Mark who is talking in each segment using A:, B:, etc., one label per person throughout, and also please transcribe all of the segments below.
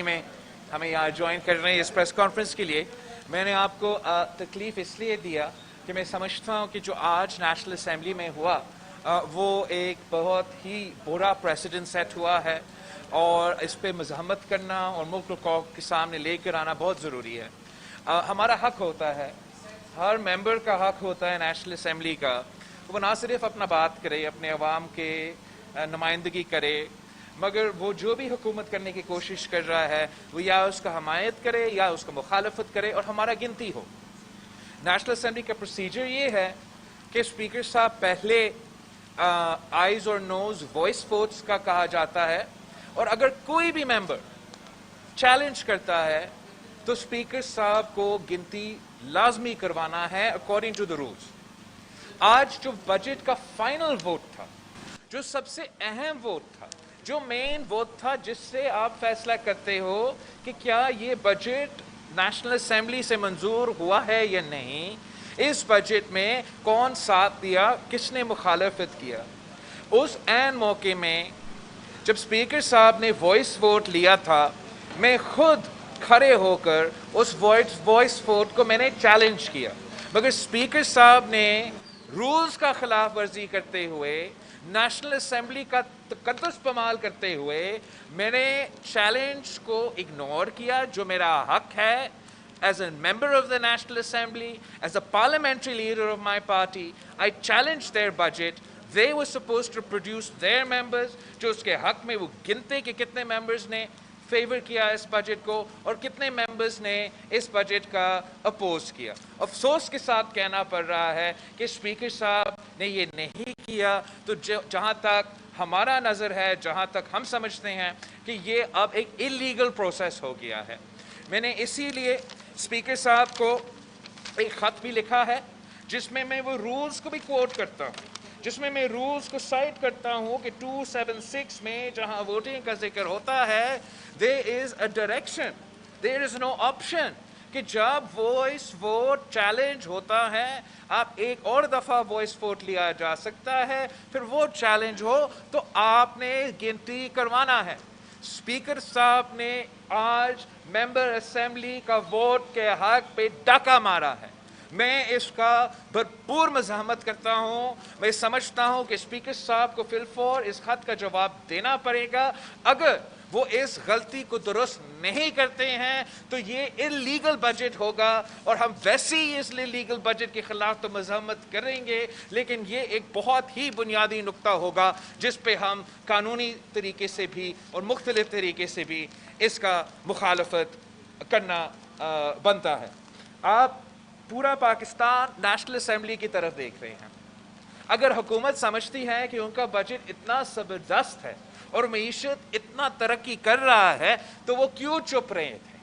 A: میں ہمیں یہاں جوائن کر رہے ہیں اس پریس کانفرنس کے لیے. میں نے آپ کو تکلیف اس لیے دیا کہ میں سمجھتا ہوں کہ جو آج نیشنل اسمبلی میں ہوا وہ ایک بہت ہی برا پریسیڈنٹ سیٹ ہوا ہے اور اس پہ مزاحمت کرنا اور ملک کو کے سامنے لے کر آنا بہت ضروری ہے. ہمارا حق ہوتا ہے, ہر ممبر کا حق ہوتا ہے نیشنل اسمبلی کا, وہ نہ صرف اپنا بات کرے, اپنے عوام کے نمائندگی کرے, مگر وہ جو بھی حکومت کرنے کی کوشش کر رہا ہے وہ یا اس کا حمایت کرے یا اس کا مخالفت کرے اور ہمارا گنتی ہو. نیشنل اسمبلی کا پروسیجر یہ ہے کہ اسپیکر صاحب پہلے آئیز اور نوز وائس ووٹس کا کہا جاتا ہے, اور اگر کوئی بھی ممبر چیلنج کرتا ہے تو اسپیکر صاحب کو گنتی لازمی کروانا ہے اکارڈنگ ٹو دا رولز. آج جو بجٹ کا فائنل ووٹ تھا, جو سب سے اہم ووٹ تھا, جو مین ووٹ تھا جس سے آپ فیصلہ کرتے ہو کہ کیا یہ بجٹ نیشنل اسمبلی سے منظور ہوا ہے یا نہیں, اس بجٹ میں کون ساتھ دیا, کس نے مخالفت کیا, اس عین موقع میں جب اسپیکر صاحب نے وائس ووٹ لیا تھا, میں خود کھڑے ہو کر اس وائس ووٹ کو میں نے چیلنج کیا, مگر اسپیکر صاحب نے رولز کا خلاف ورزی کرتے ہوئے, نیشنل اسمبلی کا تقدس پامال کرتے ہوئے میں نے چیلنج کو اگنور کیا, جو میرا حق ہے as a member of the National Assembly, as a parliamentary leader of my party. I challenged their budget. They were supposed to produce their members, جو اس کے حق میں وہ گنتے کہ کتنے ممبرز نے فیور کیا اس بجٹ کو اور کتنے ممبرز نے اس بجٹ کا اپوز کیا. افسوس کے ساتھ کہنا پڑ رہا ہے کہ اسپیکر صاحب نے یہ نہیں کیا. تو جہاں تک ہمارا نظر ہے, جہاں تک ہم سمجھتے ہیں کہ یہ اب ایک اللیگل پروسیس ہو گیا ہے. میں نے اسی لیے اسپیکر صاحب کو ایک خط بھی لکھا ہے جس میں میں وہ رولز کو بھی کوٹ کرتا ہوں, جس میں میں رولز کو سائٹ کرتا ہوں کہ 276 میں جہاں ووٹنگ کا ذکر ہوتا ہے, there is a direction, there is no option کہ جب وائس ووٹ چیلنج ہوتا ہے آپ ایک اور دفعہ وائس ووٹ لیا جا سکتا ہے, پھر ووٹ چیلنج ہو تو آپ نے گنتی کروانا ہے. اسپیکر صاحب نے آج ممبر اسمبلی کا ووٹ کے حق پہ ڈاکہ مارا ہے. میں اس کا بھرپور مزاحمت کرتا ہوں. میں سمجھتا ہوں کہ اسپیکر صاحب کو فی الفور اس خط کا جواب دینا پڑے گا. اگر وہ اس غلطی کو درست نہیں کرتے ہیں تو یہ اللیگل بجٹ ہوگا, اور ہم ویسے ہی اس لیگل بجٹ کے خلاف تو مزاحمت کریں گے, لیکن یہ ایک بہت ہی بنیادی نقطہ ہوگا جس پہ ہم قانونی طریقے سے بھی اور مختلف طریقے سے بھی اس کا مخالفت کرنا بنتا ہے. آپ پورا پاکستان نیشنل اسمبلی کی طرف دیکھ رہے ہیں. اگر حکومت سمجھتی ہے کہ ان کا بجٹ اتنا زبردست ہے اور معیشت اتنا ترقی کر رہا ہے تو وہ کیوں چپ رہے تھے,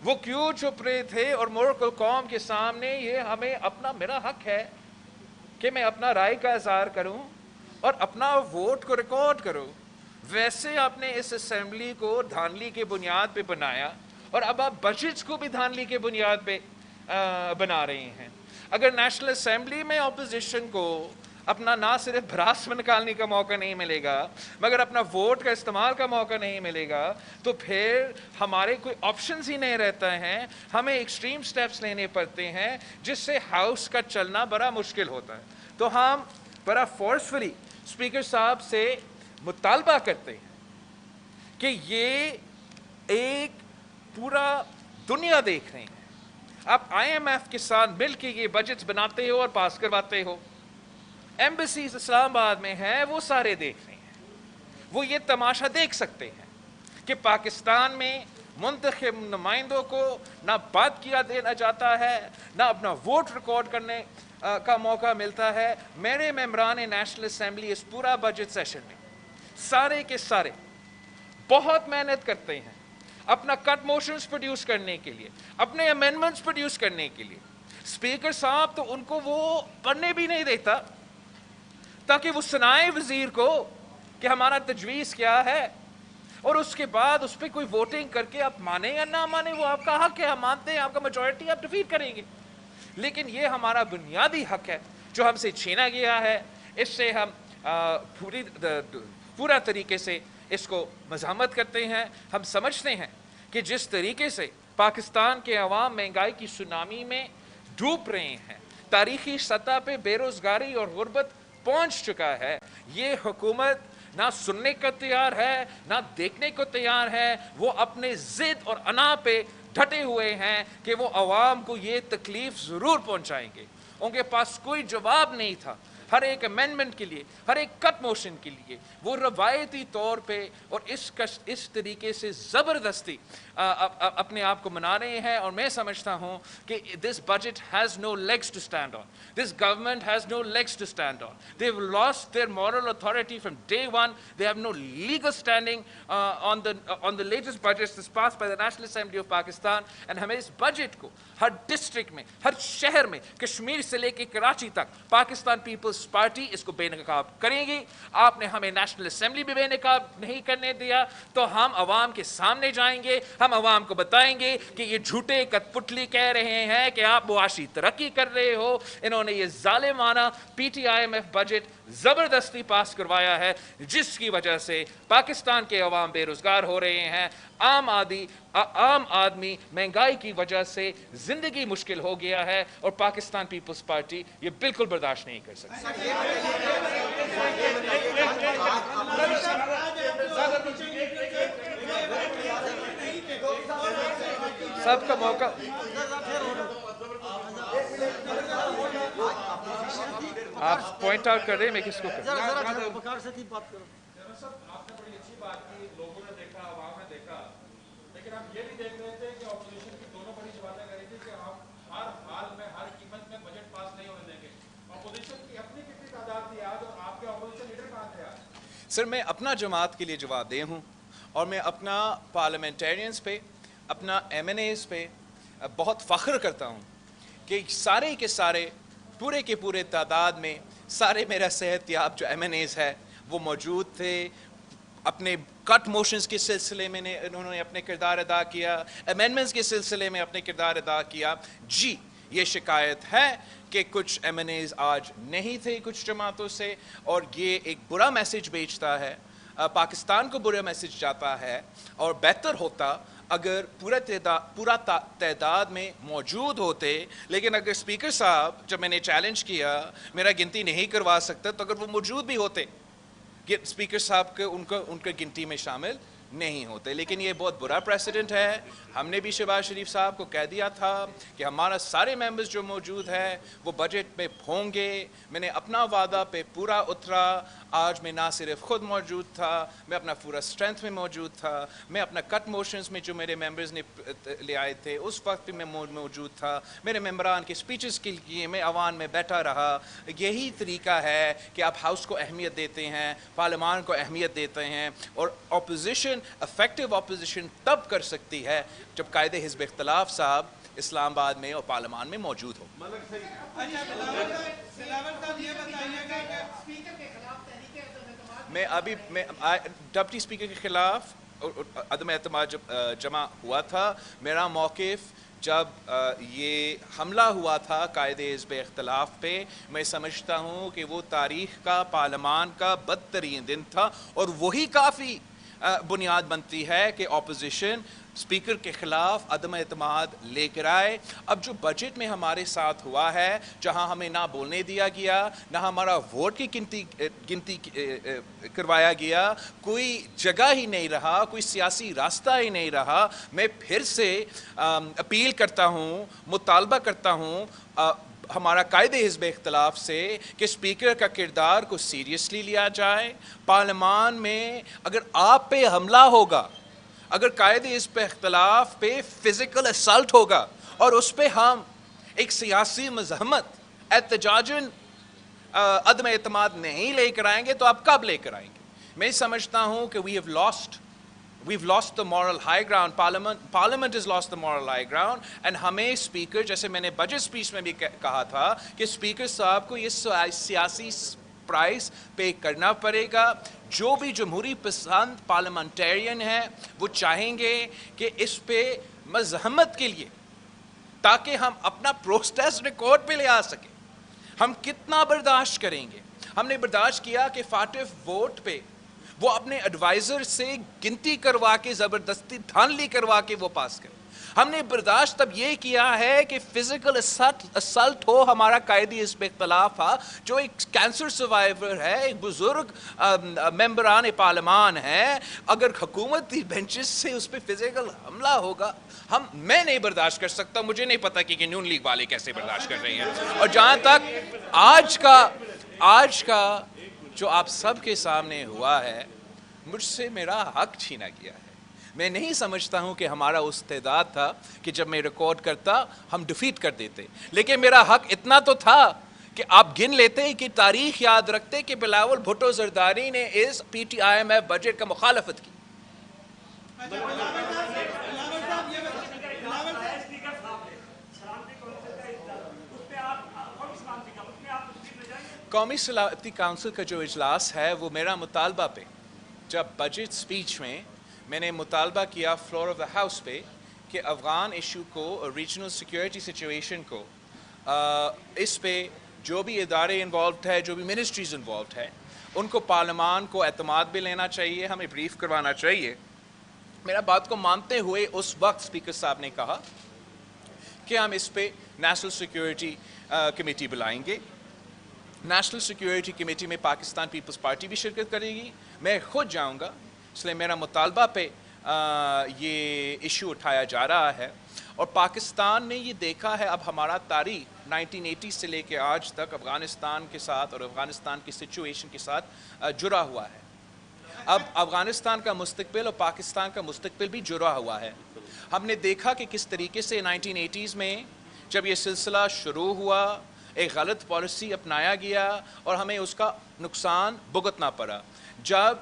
A: وہ کیوں چپ رہے تھے, اور ملک اور قوم کے سامنے یہ ہمیں میرا حق ہے کہ میں اپنا رائے کا اظہار کروں اور اپنا ووٹ کو ریکارڈ کروں. ویسے آپ نے اس اسمبلی کو دھاندلی کے بنیاد پہ بنایا اور اب آپ بجٹس کو بھی دھاندلی کے بنیاد پہ بنا رہے ہیں. اگر نیشنل اسمبلی میں اپوزیشن کو اپنا نہ صرف بھراس میں نکالنے کا موقع نہیں ملے گا مگر اپنا ووٹ کا استعمال کا موقع نہیں ملے گا تو پھر ہمارے کوئی آپشنز ہی نہیں رہتا ہیں. ہمیں ایکسٹریم سٹیپس لینے پڑتے ہیں جس سے ہاؤس کا چلنا بڑا مشکل ہوتا ہے. تو ہم بڑا فورسفلی اسپیکر صاحب سے مطالبہ کرتے ہیں کہ یہ ایک پورا دنیا دیکھ رہے ہیں, آپ آئی ایم ایف کے ساتھ مل کے یہ بجٹس بناتے ہو اور پاس کرواتے ہو. ایمبیسیز اسلام آباد میں ہیں, وہ سارے دیکھ رہے ہیں, وہ یہ تماشا دیکھ سکتے ہیں کہ پاکستان میں منتخب نمائندوں کو نہ بات کیا دینا جاتا ہے, نہ اپنا ووٹ ریکارڈ کرنے کا موقع ملتا ہے. میرے ممبران نیشنل اسمبلی اس پورا بجٹ سیشن میں سارے کے سارے بہت محنت کرتے ہیں اپنا کٹ موشنز پروڈیوس کرنے کے لیے, اپنے امینڈمنٹس پروڈیوس کرنے کے لیے. اسپیکر صاحب تو ان کو وہ پڑھنے بھی نہیں دیتا تاکہ وہ سنائے وزیر کو کہ ہمارا تجویز کیا ہے, اور اس کے بعد اس پہ کوئی ووٹنگ کر کے آپ مانیں یا نہ مانیں وہ آپ کا حق ہے, ہم مانتے ہیں, آپ کا میجورٹی آپ ڈیفیٹ کریں گے. لیکن یہ ہمارا بنیادی حق ہے جو ہم سے چھینا گیا ہے. اس سے ہم پورا طریقے سے اس کو مزاحمت کرتے ہیں. ہم سمجھتے ہیں کہ جس طریقے سے پاکستان کے عوام مہنگائی کی سونامی میں ڈوب رہے ہیں, تاریخی سطح پہ بے روزگاری اور غربت پہنچ چکا ہے, یہ حکومت نہ سننے کو تیار ہے نہ دیکھنے کو تیار ہے. وہ اپنے ضد اور انا پہ ڈٹے ہوئے ہیں کہ وہ عوام کو یہ تکلیف ضرور پہنچائیں گے. ان کے پاس کوئی جواب نہیں تھا ہر ایک امینڈمنٹ کے لیے, ہر ایک کٹ موشن کے لیے. وہ روایتی طور پہ اور اس طریقے سے زبردستی اپنے آپ کو منا رہے ہیں, اور میں سمجھتا ہوں کہ this budget has no legs to stand on. This government has no legs to stand on. They've lost their moral authority from day one. They have no legal standing on the latest budgets that's passed by the National Assembly of Pakistan. And ہمیں اس budget کو ہر district میں, ہر شہر میں, کشمیر سے لے کے کراچی تک Pakistan Peoples party اس کو بے نقاب کرے گی. آپ نے ہمیں نیشنل اسمبلی بھی بے نقاب نہیں کرنے دیا, تو ہم عوام کے سامنے جائیں گے, ہم عوام کو بتائیں گے کہ یہ جھوٹے کت پتلی کہہ رہے ہیں کہ آپ معاشی ترقی کر رہے ہو. انہوں نے یہ ظالمانہ P T I M F budget زبردستی پاس کروایا ہے, جس کی وجہ سے پاکستان کے عوام بے روزگار ہو رہے ہیں. عام آدمی مہنگائی کی وجہ سے زندگی مشکل ہو گیا ہے, اور پاکستان پیپلز پارٹی یہ بالکل برداشت نہیں کر سکتی. سب کا موقع آپ پوائنٹ آؤٹ کر رہے ہیں, میں کس کو
B: آپ نے بڑی اچھی بات کی, لوگوں نے دیکھا, عوام نے دیکھا, لیکن ہم یہ بھی دیکھ رہے تھے کہ اپوزیشن کی دونوں بڑی باتیں کر رہی تھی کہ ہم ہر حال میں ہر قیمت میں بجٹ پاس نہیں ہونے دیں گے. اپوزیشن کی اپنی کتنی تعداد تھی آج, اور آپ کے اپوزیشن لیڈر کہاں تھے آج؟
C: سر, میں اپنا جماعت کے لیے جواب دہ ہوں, اور میں اپنا پارلیمنٹیرینز پہ, اپنا ایم این ایز پہ بہت فخر کرتا ہوں کہ سارے کے سارے پورے کے پورے تعداد میں سارے میرا صحت یاب جو ایم این ایز ہے وہ موجود تھے. اپنے کٹ موشنز کے سلسلے میں انہوں نے اپنے کردار ادا کیا, امینڈمنٹس کے سلسلے میں اپنے کردار ادا کیا. جی, یہ شکایت ہے کہ کچھ ایم این ایز آج نہیں تھے کچھ جماعتوں سے, اور یہ ایک برا میسج بھیجتا ہے, پاکستان کو برا میسج جاتا ہے. اور بہتر ہوتا اگر پورا تعداد میں موجود ہوتے, لیکن اگر اسپیکر صاحب جب میں نے چیلنج کیا میرا گنتی نہیں کروا سکتا, تو اگر وہ موجود بھی ہوتے اسپیکر صاحب کے ان کے گنتی میں شامل نہیں ہوتے. لیکن یہ بہت برا پریسیڈنٹ ہے. ہم نے بھی شہباز شریف صاحب کو کہہ دیا تھا کہ ہمارا سارے ممبرز جو موجود ہیں وہ بجٹ میں ہوں گے. میں نے اپنا وعدہ پہ پورا اترا. آج میں نہ صرف خود موجود تھا, میں اپنا پورا اسٹرینتھ میں موجود تھا, میں اپنا کٹ موشنز میں جو میرے ممبرز نے لے آئے تھے اس وقت بھی میں موجود تھا. میرے ممبران کے اسپیچز کے لیے میں عوام میں بیٹھا رہا. یہی طریقہ ہے کہ آپ ہاؤس کو اہمیت دیتے ہیں, پارلیمان کو اہمیت دیتے ہیں. اور اپوزیشن, افیکٹو اپوزیشن تب کر سکتی ہے جب قائد حزب اختلاف صاحب اسلام آباد میں اور پارلیمان میں موجود ہو. میں ڈپٹی اسپیکر کے خلاف عدم اعتماد جب جمع ہوا تھا, میرا موقف جب یہ حملہ ہوا تھا قائد حزب اختلاف پہ, میں سمجھتا ہوں کہ وہ تاریخ کا پارلیمان کا بدترین دن تھا, اور وہی کافی بنیاد بنتی ہے کہ اپوزیشن اسپیکر کے خلاف عدم اعتماد لے کر آئے. اب جو بجٹ میں ہمارے ساتھ ہوا ہے, جہاں ہمیں نہ بولنے دیا گیا, نہ ہمارا ووٹ کی گنتی کروایا گیا, کوئی جگہ ہی نہیں رہا, کوئی سیاسی راستہ ہی نہیں رہا. میں پھر سے اپیل کرتا ہوں, مطالبہ کرتا ہوں ہمارا قائد حزب اختلاف سے کہ اسپیکر کا کردار کو سیریسلی لیا جائے. پارلیمان میں اگر آپ پہ حملہ ہوگا, اگر قائد حزب اختلاف پہ فزیکل اسالٹ ہوگا, اور اس پہ ہم ایک سیاسی مزاحمت احتجاجاً عدم اعتماد نہیں لے کر آئیں گے, تو آپ کب لے کر آئیں گے؟ میں سمجھتا ہوں کہ we've lost the moral high ground. Parliament has lost the moral high ground. And ہمیں اسپیکر, جیسے میں نے بجٹ اسپیچ میں بھی کہا تھا, کہ اسپیکر صاحب کو یہ سیاسی پرائز پے کرنا پڑے گا. جو بھی جمہوری پسند پارلیمنٹیرین ہیں وہ چاہیں گے کہ اس پہ مزاحمت کے لیے, تاکہ ہم اپنا پروسیس ریکارڈ پہ لے آ سکیں. ہم کتنا برداشت کریں گے؟ ہم نے برداشت کیا کہ 40 ووٹ پہ وہ اپنے ایڈوائزر سے گنتی کروا کے زبردستی دھاندلی کروا کے وہ پاس کریں. ہم نے برداشت تب یہ کیا ہے کہ فزیکل اسلٹ ہو. ہمارا قائدی اس پہ اختلاف تھا, جو ایک کینسر سروائیور ہے, ایک بزرگ ممبران پارلیمان ہے, اگر حکومتی بینچز سے اس پہ فزیکل حملہ ہوگا, میں نہیں برداشت کر سکتا. مجھے نہیں پتا کہ نیون لیگ والے کیسے برداشت کر رہے ہیں. اور جہاں تک آج کا جو آپ سب کے سامنے ہوا ہے, مجھ سے میرا حق چھینا گیا ہے. میں نہیں سمجھتا ہوں کہ ہمارا استعداد تھا کہ جب میں ریکارڈ کرتا ہم ڈیفیٹ کر دیتے, لیکن میرا حق اتنا تو تھا کہ آپ گن لیتے کہ تاریخ یاد رکھتے کہ بلاول بھٹو زرداری نے اس P T I M F budget کا مخالفت کی. قومی سلامتی کونسل کا جو اجلاس ہے وہ میرا مطالبہ پہ, جب بجٹ سپیچ میں نے مطالبہ کیا فلور آف دا ہاؤس پہ کہ افغان ایشو کو, ریجنل سیکیورٹی سچویشن کو, اس پہ جو بھی ادارے انوالوڈ ہے, جو بھی منسٹریز انوالوڈ ہے, ان کو پارلیمان کو اعتماد بھی لینا چاہیے, ہمیں بریف کروانا چاہیے. میرا بات کو مانتے ہوئے اس وقت اسپیکر صاحب نے کہا کہ ہم اس پہ نیشنل سیکیورٹی کمیٹی بلائیں گے. نیشنل سیکیورٹی کمیٹی میں پاکستان پیپلز پارٹی بھی شرکت کرے گی, میں خود جاؤں گا. اس لیے میرا مطالبہ پہ یہ ایشو اٹھایا جا رہا ہے. اور پاکستان نے یہ دیکھا ہے, اب ہمارا تاریخ 1980 سے لے کے آج تک افغانستان کے ساتھ اور افغانستان کی سچویشن کے ساتھ جڑا ہوا ہے. اب افغانستان کا مستقبل اور پاکستان کا مستقبل بھی جڑا ہوا ہے. ہم نے دیکھا کہ کس طریقے سے 1980s میں جب یہ سلسلہ شروع ہوا, ایک غلط پالیسی اپنایا گیا اور ہمیں اس کا نقصان بھگتنا پڑا. جب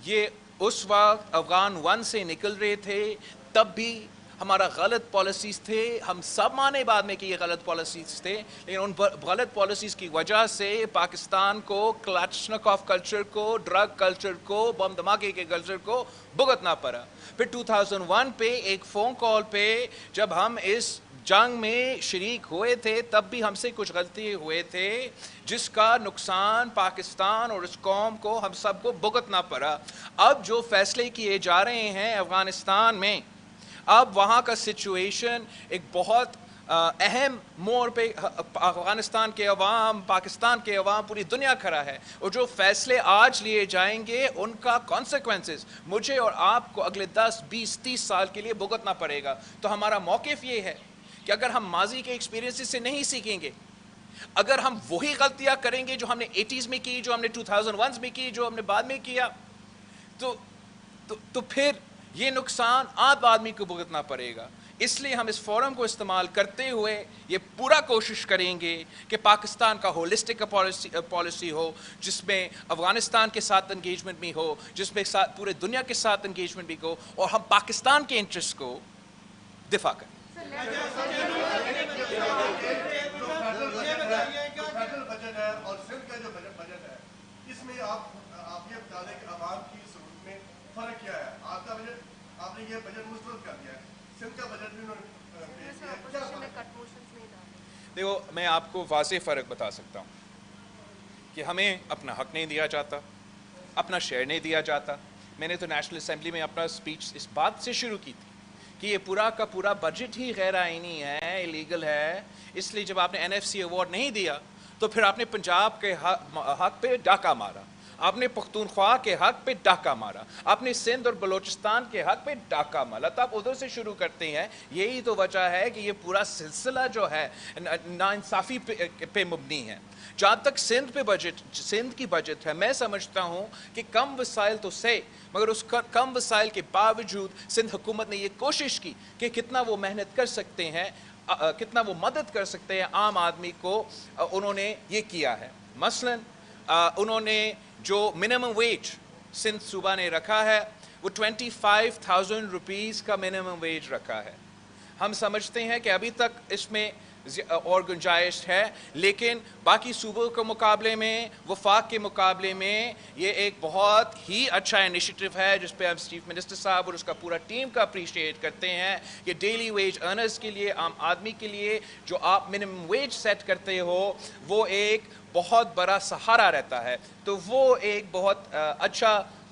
C: یہ اس وقت افغان 1 سے نکل رہے تھے, تب بھی ہمارا غلط پالیسیز تھے. ہم سب مانے بعد میں کہ یہ غلط پالیسیز تھے, لیکن ان غلط پالیسیز کی وجہ سے پاکستان کو کلاشنکوف کلچر کو, ڈرگ کلچر کو, بم دھماکے کے کلچر کو بھگتنا پڑا. پھر 2001 پہ ایک فون کال پہ جب ہم اس جنگ میں شریک ہوئے تھے, تب بھی ہم سے کچھ غلطی ہوئے تھے جس کا نقصان پاکستان اور اس قوم کو, ہم سب کو بھگتنا پڑا. اب جو فیصلے کیے جا رہے ہیں افغانستان میں, اب وہاں کا سچویشن ایک بہت اہم موڑ پہ افغانستان کے عوام, پاکستان کے عوام, پوری دنیا کھڑا ہے. اور جو فیصلے آج لیے جائیں گے ان کا کانسیکوینسز مجھے اور آپ کو اگلے 10, 20, 30 سال کے لیے بھگتنا پڑے گا. تو ہمارا موقف یہ ہے کہ اگر ہم ماضی کے ایکسپیرینس سے نہیں سیکھیں گے, اگر ہم وہی غلطیاں کریں گے جو ہم نے 80s میں کی, جو ہم نے 2001 میں کی, جو ہم نے بعد میں کیا, تو پھر یہ نقصان عام آدمی کو بھگتنا پڑے گا. اس لیے ہم اس فورم کو استعمال کرتے ہوئے یہ پورا کوشش کریں گے کہ پاکستان کا ہولسٹک پالیسی ہو, جس میں افغانستان کے ساتھ انگیجمنٹ بھی ہو, جس میں پورے دنیا کے ساتھ انگیجمنٹ بھی ہو, اور ہم پاکستان کے انٹرسٹ کو دفاع کریں.
D: اور سندھ کا جو بجٹ ہے, اس میں آپ یہ بتا دیں کہ عوام کی ضرورت میں فرق کیا ہے. آپ کا بجٹ, آپ نے یہ بجٹ مسترد کر دیا ہے, سندھ کا بجٹ بھی
C: دیکھو, میں آپ کو واضح فرق بتا سکتا ہوں کہ ہمیں اپنا حق نہیں دیا جاتا, اپنا شیئر نہیں دیا جاتا. میں نے تو نیشنل اسمبلی میں اپنا اسپیچ اس بات سے شروع کی تھی کہ یہ پورا کا پورا بجٹ ہی غیر آئینی ہے, ایلیگل ہے. اس لیے جب آپ نے NFC ایوارڈ نہیں دیا تو پھر آپ نے پنجاب کے حق پہ ڈاکہ مارا, آپ نے پختونخوا کے حق پہ ڈاکہ مارا, آپ نے سندھ اور بلوچستان کے حق پہ ڈاکہ مارا. تو آپ ادھر سے شروع کرتے ہیں. یہی تو وجہ ہے کہ یہ پورا سلسلہ جو ہے ناانصافی پہ مبنی ہے. جہاں تک سندھ کی بجٹ ہے, میں سمجھتا ہوں کہ کم وسائل تو سے, مگر اس کم وسائل کے باوجود سندھ حکومت نے یہ کوشش کی کہ کتنا وہ محنت کر سکتے ہیں, کتنا وہ مدد کر سکتے ہیں عام آدمی کو, انہوں نے یہ کیا ہے. مثلا انہوں نے جو منیمم ویج سندھ صوبہ نے رکھا ہے وہ 25,000 روپیز کا منیمم ویج رکھا ہے. ہم سمجھتے ہیں کہ ابھی تک اس میں اور گنجائش ہے, لیکن باقی صوبوں کے مقابلے میں, وفاق کے مقابلے میں یہ ایک بہت ہی اچھا انیشیٹو ہے جس پہ ہم چیف منسٹر صاحب اور اس کا پورا ٹیم کا اپریشیٹ کرتے ہیں. کہ ڈیلی ویج ارنرز کے لیے, عام آدمی کے لیے جو آپ منیمم ویج سیٹ کرتے ہو, وہ ایک بہت بڑا سہارا رہتا ہے. تو وہ ایک بہت اچھا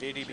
C: ADB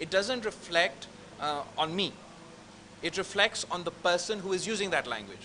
C: it doesn't reflect on me, it reflects on the person who is using that language.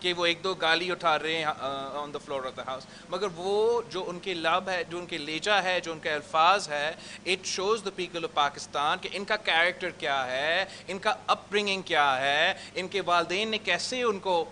C: کہ وہ ایک دو گالی اٹھا رہے ہیں on the floor of the house, مگر وہ جو ان کے لب ہے, جو ان کے لہجہ ہے, جو ان کے الفاظ ہے, it shows the people of Pakistan کہ ان کا کیریکٹر کیا ہے, ان کا اپ برنگنگ کیا ہے, ان کے والدین نے کیسے ان کو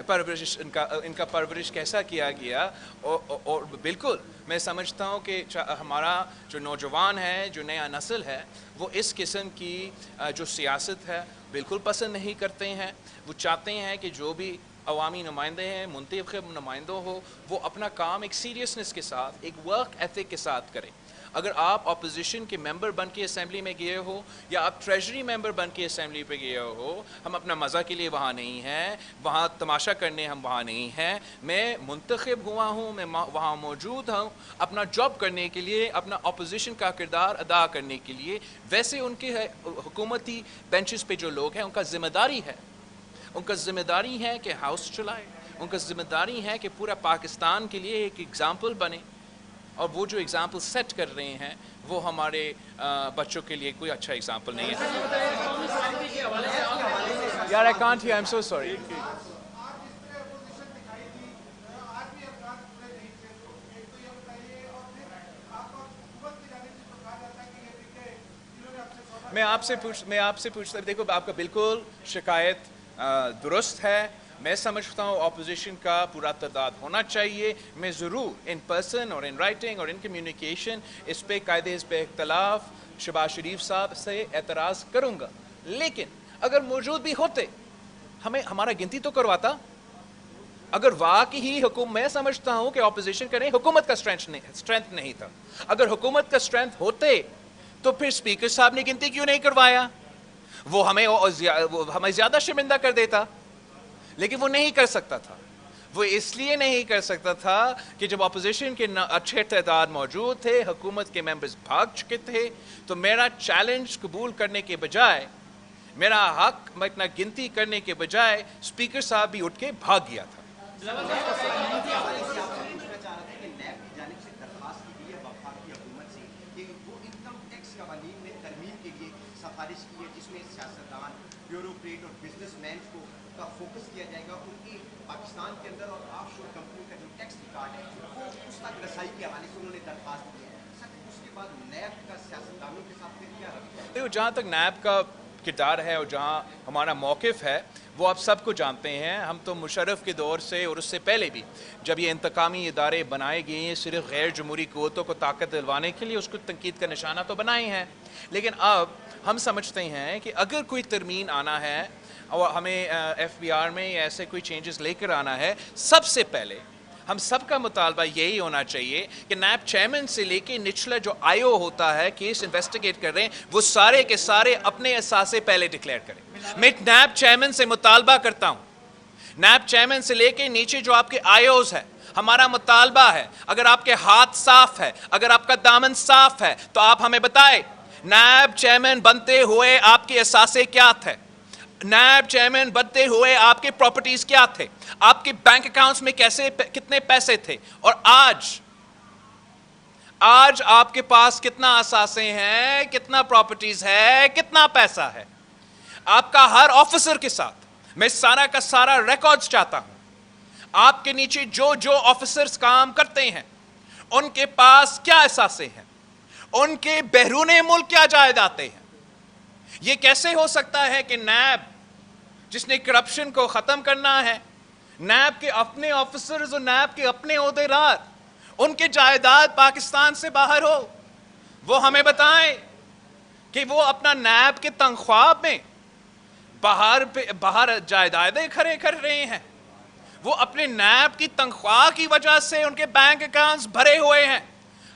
C: پرورش, ان کا پرورش کیسا کیا گیا. اور بالکل میں سمجھتا ہوں کہ ہمارا جو نوجوان ہے, جو نیا نسل ہے, وہ اس قسم کی جو سیاست ہے بالکل پسند نہیں کرتے ہیں. وہ چاہتے ہیں کہ جو بھی عوامی نمائندے ہیں, منتخب نمائندوں ہو, وہ اپنا کام ایک سیریسنس کے ساتھ, ایک ورک ایتھک کے ساتھ کریں. اگر آپ اپوزیشن کے ممبر بن کے اسمبلی میں گئے ہو یا آپ ٹریجری ممبر بن کے اسمبلی پہ گئے ہو, ہم اپنا مزہ کے لیے وہاں نہیں ہیں, وہاں تماشا کرنے ہم وہاں نہیں ہیں. میں منتخب ہوا ہوں, میں وہاں موجود ہوں اپنا جاب کرنے کے لیے, اپنا اپوزیشن کا کردار ادا کرنے کے لیے. ویسے ان کے حکومتی بینچز پہ جو لوگ ہیں ان کا ذمہ داری ہے, ان کا ذمہ داری ہے کہ ہاؤس چلائے, ان کا ذمہ داری ہے کہ پورا پاکستان کے لیے ایک ایگزامپل بنے. اور وہ جو ایگزامپل سیٹ کر رہے ہیں وہ ہمارے بچوں کے لیے کوئی اچھا ایگزامپل نہیں ہے. یار I can't hear, I'm so sorry. میں آپ سے پوچھتا, دیکھو آپ کا بالکل شکایت درست ہے. میں سمجھتا ہوں اپوزیشن کا پورا تعداد ہونا چاہیے. میں ضرور ان پرسن اور ان رائٹنگ اور ان کمیونیکیشن اس پہ قاعدے اس پہ اختلاف شہباز شریف صاحب سے اعتراض کروں گا, لیکن اگر موجود بھی ہوتے ہمارا گنتی تو کرواتا. اگر واقعی حکومت, میں سمجھتا ہوں کہ اپوزیشن کریں, حکومت کا اسٹرینتھ نہیں تھا. اگر حکومت کا اسٹرینتھ ہوتے تو پھر اسپیکر صاحب نے گنتی کیوں نہیں کروایا؟ وہ ہمیں زیادہ شرمندہ کر دیتا, لیکن وہ نہیں کر سکتا تھا. وہ اس لیے نہیں کر سکتا تھا کہ جب اپوزیشن کے اچھے تعداد موجود تھے, حکومت کے ممبرز بھاگ چکے تھے, تو میرا چیلنج قبول کرنے کے بجائے, میرا حق اتنا گنتی کرنے کے بجائے اسپیکر صاحب بھی اٹھ کے بھاگ گیا تھا.
E: سفارش کی ہے جس میں سیاستدان, بیوروکریٹ اور بزنس مینز کو کا فوکس کیا جائے گا ان کی پاکستان کے اندر اور آف شور کمپنی کا جو ٹیکس ریکارڈ ہے وہ اس تک رسائی کے حوالے سے انہوں نے درخواست کی ہے. اس کے بعد نیب کا سیاستدانوں کے ساتھ پھر کیا رویہ ہے؟
C: دیکھو, جہاں تک نیب کا کردار ہے اور جہاں ہمارا موقف ہے وہ آپ سب کو جانتے ہیں. ہم تو مشرف کے دور سے اور اس سے پہلے بھی جب یہ انتقامی ادارے بنائے گئے ہیں صرف غیر جمہوری قوتوں کو طاقت دلوانے کے لیے, اس کو تنقید کا نشانہ تو بنائے ہیں. لیکن اب ہم سمجھتے ہیں کہ اگر کوئی ترمیم آنا ہے اور ہمیں ایف بی آر میں ایسے کوئی چینجز لے کر آنا ہے, سب سے پہلے ہم سب کا مطالبہ یہی ہونا چاہیے کہ نیب چیئرمین سے لے کے نچلا جو آئی او ہوتا ہے, کیس انویسٹیگیٹ کر رہے ہیں, وہ سارے کے سارے اپنے اثاثے پہلے ڈکلیئر کریں. میں نیب چیئرمین سے مطالبہ کرتا ہوں, نیب چیئرمین سے لے کے نیچے جو آپ کے آئی اوز ہے, ہمارا مطالبہ ہے اگر آپ کے ہاتھ صاف ہے, اگر آپ کا دامن صاف ہے, تو آپ ہمیں بتائیں نیب چیئرمین بنتے ہوئے آپ کے اثاثے کیا تھے, نیب چیئرمین بنتے ہوئے آپ کے پراپرٹیز کیا تھے, آپ کے بینک اکاؤنٹس میں کتنے پیسے تھے, اور آج آپ کے پاس کتنا اثاثے ہیں, کتنا پراپرٹیز ہے, کتنا پیسہ ہے. آپ کا ہر آفیسر کے ساتھ میں سارا کا سارا ریکارڈز چاہتا ہوں. آپ کے نیچے جو آفیسرز کام کرتے ہیں ان کے پاس کیا اثاثے ہیں, ان کے بیرون ملک کیا جائیدادیں ہیں. یہ کیسے ہو سکتا ہے کہ نیب جس نے کرپشن کو ختم کرنا ہے, نیب کے اپنے آفیسرز اور نیب کے اپنے عہدیدار, ان کے جائیداد پاکستان سے باہر ہو. وہ ہمیں بتائیں کہ وہ اپنا نیب کے تنخواہ میں باہر جائیدادیں کھڑے کر رہے ہیں. وہ اپنے نیب کی تنخواہ کی وجہ سے ان کے بینک اکاؤنٹس بھرے ہوئے ہیں.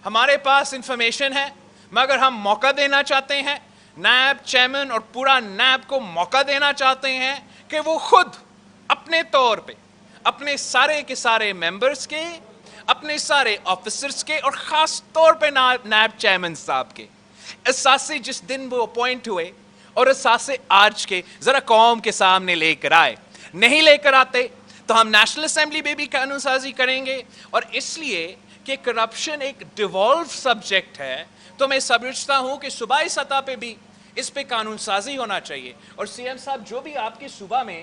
C: ہمارے پاس انفارمیشن ہے, مگر ہم موقع دینا چاہتے ہیں, نیب چیئرمین اور پورا نیب کو موقع دینا چاہتے ہیں کہ وہ خود اپنے طور پہ اپنے سارے کے سارے ممبرز کے, اپنے سارے آفیسرز کے, اور خاص طور پہ نیب چیئرمین صاحب کے اثاثے جس دن وہ اپوائنٹ ہوئے اور اثاثے آج کے ذرا قوم کے سامنے لے کر آئے. نہیں لے کر آتے تو ہم نیشنل اسمبلی میں بھی قانون سازی کریں گے. اور اس لیے کہ کرپشن ایک ڈیوالو سبجیکٹ ہے, تو میں سمجھتا ہوں کہ صوبائی سطح پہ بھی اس پہ قانون سازی ہونا چاہیے. اور سی ایم صاحب جو بھی آپ کے صوبہ میں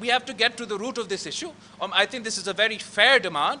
C: we have to get to the root of this issue. I think this is a very fair demand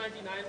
F: 99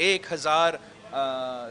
C: 1000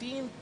C: 3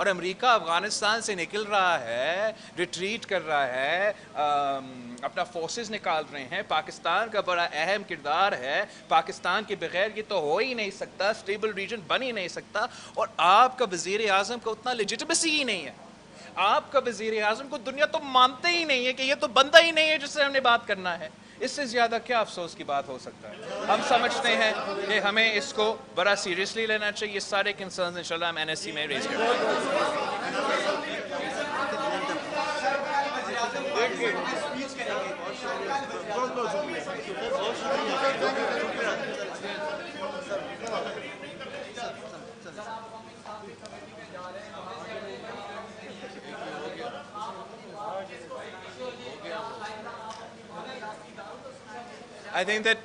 C: اور امریکہ افغانستان سے نکل رہا ہے, ریٹریٹ کر رہا ہے, اپنا فورسز نکال رہے ہیں, پاکستان کا بڑا اہم کردار ہے, پاکستان کے بغیر یہ تو ہو ہی نہیں سکتا, اسٹیبل ریجن بن ہی نہیں سکتا, اور آپ کا وزیر اعظم کا اتنا لیجٹمیسی ہی نہیں ہے. آپ کا وزیر اعظم کو دنیا تو مانتے ہی نہیں ہے کہ یہ تو بندہ ہی نہیں ہے جس سے ہم نے بات کرنا ہے. اس سے زیادہ کیا افسوس کی بات ہو سکتا ہے؟ ہم سمجھتے ہیں کہ ہمیں اس کو بڑا سیریسلی لینا چاہیے. یہ سارے کنسرنز انشاءاللہ ہم NSC میں ریز کریں I think that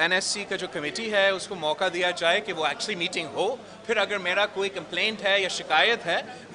C: NSC کا جو کمیٹی ہے اس کو موقع دیا جائے کہ وہ ایکچولی میٹنگ ہو. پھر اگر میرا کوئی کمپلینٹ ہے یا شکایت ہے